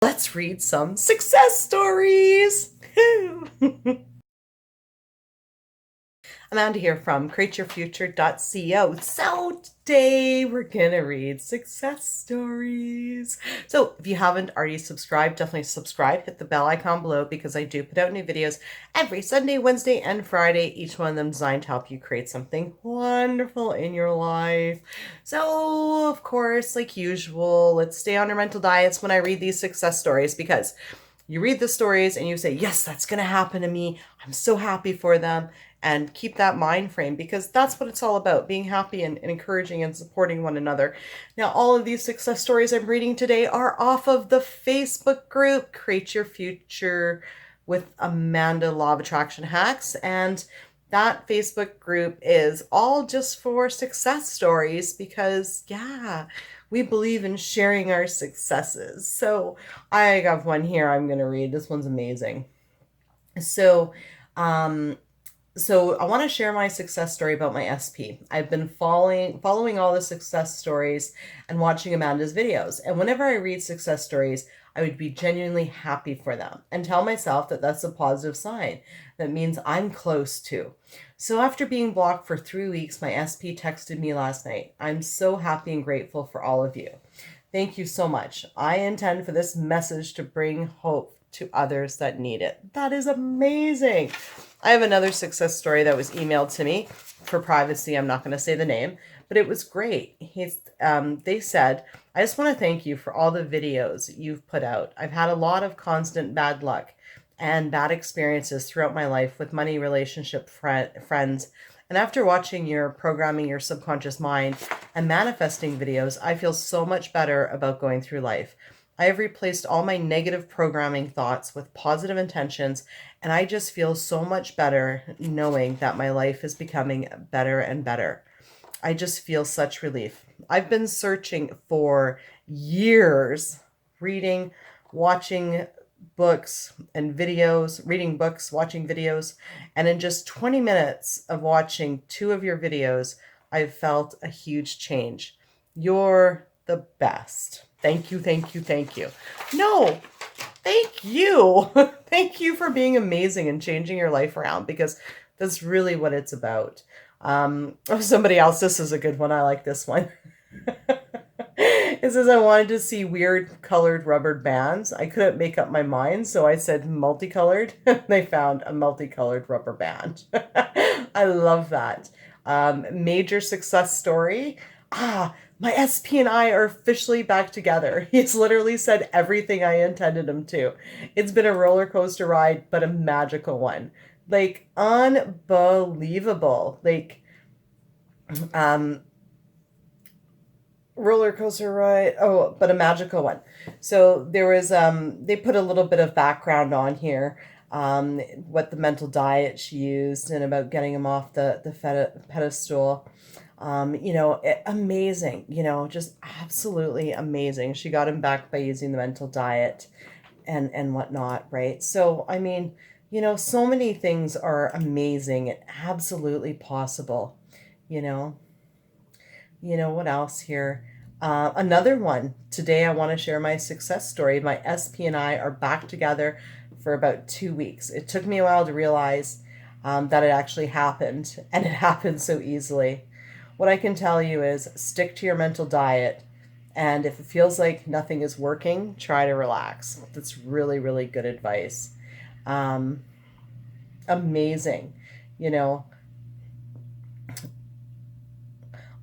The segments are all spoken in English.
Let's read some success stories. Amanda here from createyourfuture.co. So today we're going to read success stories. So if you haven't already subscribed, definitely subscribe. Hit the bell icon below because I do put out new videos every Sunday, Wednesday, and Friday. Each one of them designed to help you create something wonderful in your life. So of course, like usual, let's stay on our mental diets when I read these success stories because you read the stories and you say, yes, that's going to happen to me. I'm so happy for them. And keep that mind frame because that's what it's all about, being happy and encouraging and supporting one another. Now, all of these success stories I'm reading today are off of the Facebook group, Create Your Future with Amanda Law of Attraction Hacks. And that Facebook group is all just for success stories because, yeah, we believe in sharing our successes. So I have one here I'm going to read. This one's amazing. So I want to share my success story about my SP. I've been following all the success stories and watching Amanda's videos. And whenever I read success stories, I would be genuinely happy for them and tell myself that that's a positive sign. That means I'm close to. So after being blocked for 3 weeks, my SP texted me last night. I'm so happy and grateful for all of you. Thank you so much. I intend for this message to bring hope to others that need it. That is amazing. I have another success story that was emailed to me. For privacy, I'm not going to say the name, but it was great. They said, I just want to thank you for all the videos you've put out. I've had a lot of constant bad luck and bad experiences throughout my life with money, relationship, friends. And after watching your Programming Your Subconscious Mind and manifesting videos, I feel so much better about going through life. I have replaced all my negative programming thoughts with positive intentions, and I just feel so much better knowing that my life is becoming better and better. I just feel such relief. I've been searching for years, reading, watching books and videos, reading books, watching videos, and in just 20 minutes of watching 2 of your videos, I've felt a huge change. You're the best. Thank you, thank you, thank you. No, thank you. Thank you for being amazing and changing your life around because that's really what it's about. Somebody else, this is a good one. I like this one. It says, I wanted to see weird colored rubber bands. I couldn't make up my mind, so I said multicolored. They found a multicolored rubber band. I love that. Major success story. My SP and I are officially back together. He's literally said everything I intended him to. It's been a roller coaster ride, but a magical one. Like, unbelievable. Like, roller coaster ride. Oh, but a magical one. So there was, they put a little bit of background on here. What the mental diet she used and about getting him off the pedestal. Amazing, just absolutely amazing. She got him back by using the mental diet and whatnot, right? So, I mean, so many things are amazing and absolutely possible, you know. What else here? Another one. Today I want to share my success story. My SP and I are back together for about 2 weeks. It took me a while to realize that it actually happened, and it happened so easily. What I can tell you is stick to your mental diet. And if it feels like nothing is working, try to relax. That's really, really good advice. Amazing.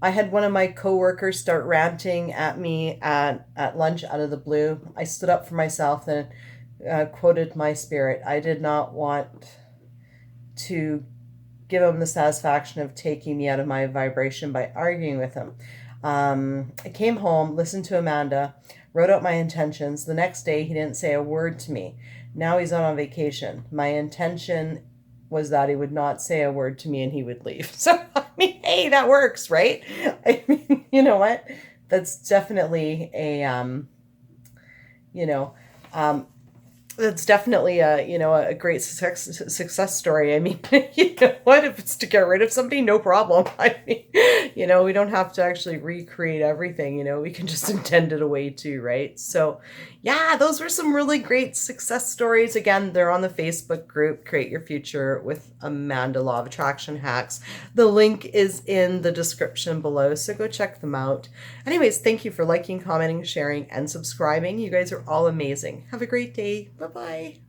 I had one of my coworkers start ranting at me at lunch out of the blue. I stood up for myself and quoted my spirit. I did not want to give him the satisfaction of taking me out of my vibration by arguing with him. I came home, listened to Amanda, wrote out my intentions. The next day, he didn't say a word to me. Now he's on vacation. My intention was that he would not say a word to me and he would leave. So, I mean, hey, that works, right? I mean, you know what? That's definitely a, That's definitely a great success story. I mean, you know what? If it's to get rid of somebody, no problem. I mean, we don't have to actually recreate everything. We can just intend it away too, right? So, yeah, those were some really great success stories. Again, they're on the Facebook group, Create Your Future with Amanda Law of Attraction Hacks. The link is in the description below, so go check them out. Anyways, thank you for liking, commenting, sharing, and subscribing. You guys are all amazing. Have a great day. Bye-bye.